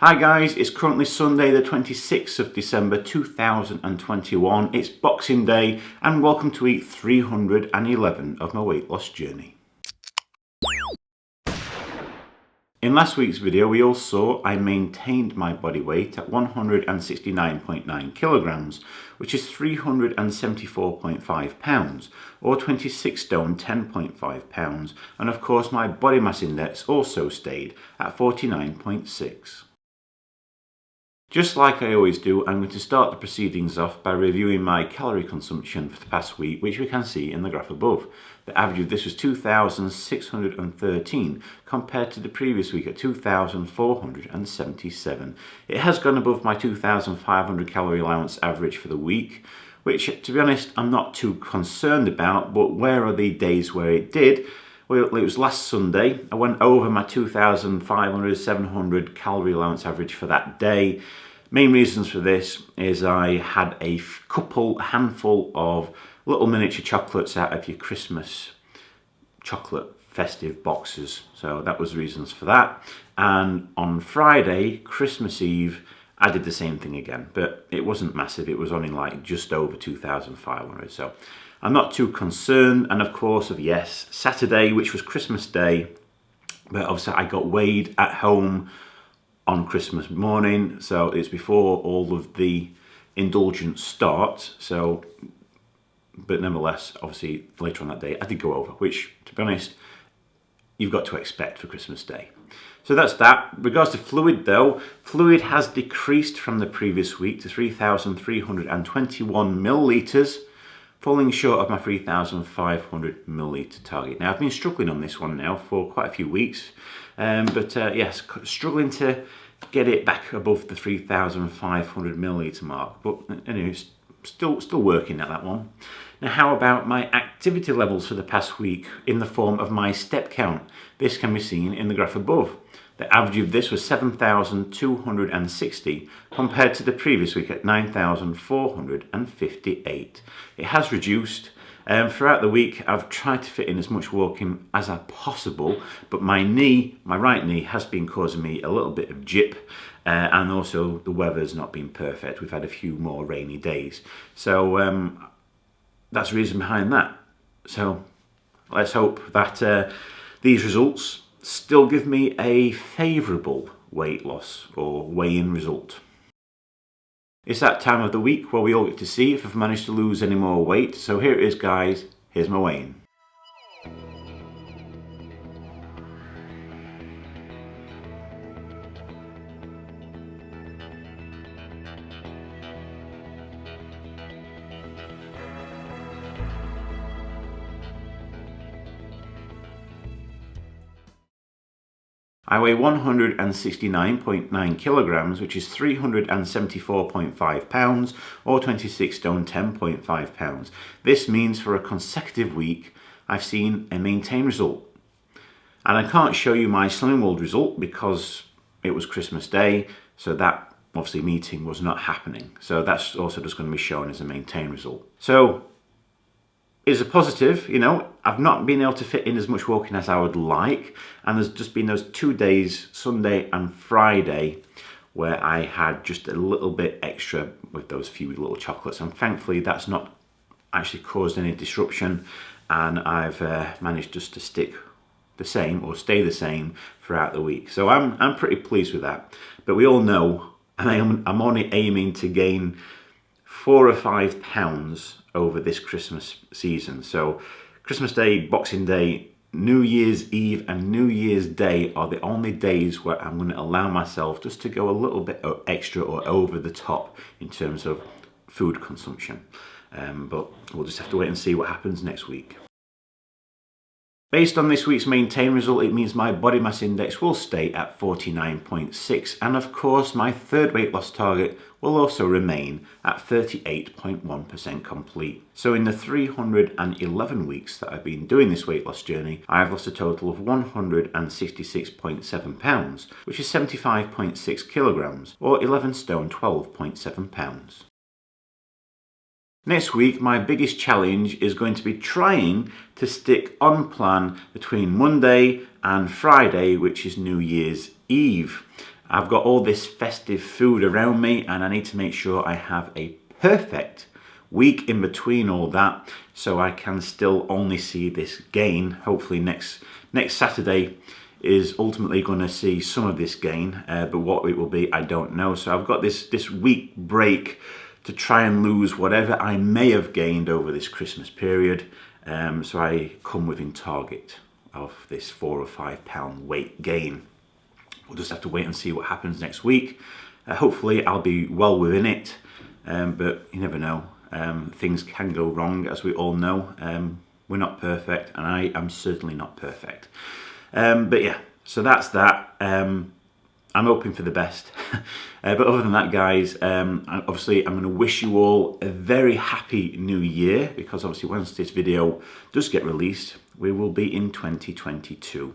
Hi guys, it's currently Sunday the 26th of December 2021. It's Boxing Day and welcome to week 311 of my weight loss journey. In last week's video we all saw I maintained my body weight at 169.9 kilograms, which is 374.5 pounds, or 26 stone 10.5 pounds, and of course my body mass index also stayed at 49.6. Just like I always do, I'm going to start the proceedings off by reviewing my calorie consumption for the past week, which we can see in the graph above. The average of this was 2,613 compared to the previous week at 2,477. It has gone above my 2,500 calorie allowance average for the week, which to be honest I'm not too concerned about, but where are the days where it did? Well, it was last Sunday. I went over my 2,500, 700 calorie allowance average for that day. Main reasons for this is I had a handful of little miniature chocolates out of your Christmas chocolate festive boxes. So that was the reasons for that. And on Friday, Christmas Eve, I did the same thing again, but it wasn't massive. It was only like just over 2,500. So I'm not too concerned. And of course, yes, Saturday, which was Christmas Day, but obviously I got weighed at home on Christmas morning. So it's before all of the indulgence starts. So, but nevertheless, obviously later on that day, I did go over, which to be honest, you've got to expect for Christmas Day. So that's that. In regards to fluid though, fluid has decreased from the previous week to 3,321 millilitres, falling short of my 3,500 milliliter target. Now I've been struggling on this one now for quite a few weeks, but yes, struggling to get it back above the 3,500 milliliter mark. But anyway, still working at that one. Now how about my activity levels for the past week in the form of my step count? This can be seen in the graph above. The average of this was 7,260 compared to the previous week at 9,458. It has reduced. Throughout the week I've tried to fit in as much walking as I possible, but my right knee has been causing me a little bit of jip, and also the weather's not been perfect. We've had a few more rainy days. So that's the reason behind that. So let's hope that these results still give me a favourable weight loss or weigh-in result. It's that time of the week where we all get to see if I've managed to lose any more weight. So here it is guys, here's my weigh-in. I weigh 169.9 kilograms, which is 374.5 pounds, or 26 stone 10.5 pounds. This means for a consecutive week, I've seen a maintained result. And I can't show you my Slimming World result because it was Christmas Day, so that obviously meeting was not happening. So that's also just going to be shown as a maintained result. So it's a positive, you know, I've not been able to fit in as much walking as I would like, and there's just been those 2 days, Sunday and Friday, where I had just a little bit extra with those few little chocolates, and thankfully that's not actually caused any disruption, and I've managed just to stick the same or stay the same throughout the week. So I'm pretty pleased with that. But we all know, and I'm only aiming to gain 4 or 5 pounds over this Christmas season. So Christmas Day, Boxing Day, New Year's Eve and New Year's Day are the only days where I'm going to allow myself just to go a little bit extra or over the top in terms of food consumption. But we'll just have to wait and see what happens next week. Based on this week's maintained result, it means my body mass index will stay at 49.6, and of course my third weight loss target will also remain at 38.1% complete. So in the 311 weeks that I've been doing this weight loss journey, I have lost a total of 166.7 pounds, which is 75.6 kilograms, or 11 stone 12.7 pounds. Next week, my biggest challenge is going to be trying to stick on plan between Monday and Friday, which is New Year's Eve. I've got all this festive food around me, and I need to make sure I have a perfect week in between all that, so I can still only see this gain. Hopefully next Saturday is ultimately going to see some of this gain, but what it will be, I don't know. So I've got this week break to try and lose whatever I may have gained over this Christmas period, so I come within target of this 4 or 5 pound weight gain. We'll just have to wait and see what happens next week. Hopefully I'll be well within it, but you never know. Things can go wrong, as we all know. We're not perfect, and I am certainly not perfect. But yeah, so that's that. I'm hoping for the best. But other than that, guys, obviously I'm going to wish you all a very happy new year, because obviously once this video does get released, we will be in 2022.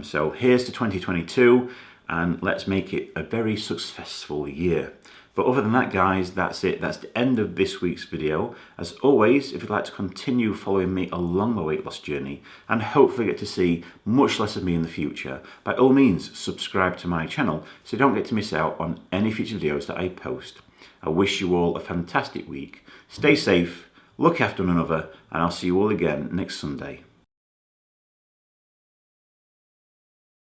So here's to 2022, and let's make it a very successful year. But other than that, guys, that's it. That's the end of this week's video. As always, if you'd like to continue following me along my weight loss journey and hopefully get to see much less of me in the future, by all means, subscribe to my channel so you don't get to miss out on any future videos that I post. I wish you all a fantastic week. Stay safe, look after one another, and I'll see you all again next Sunday.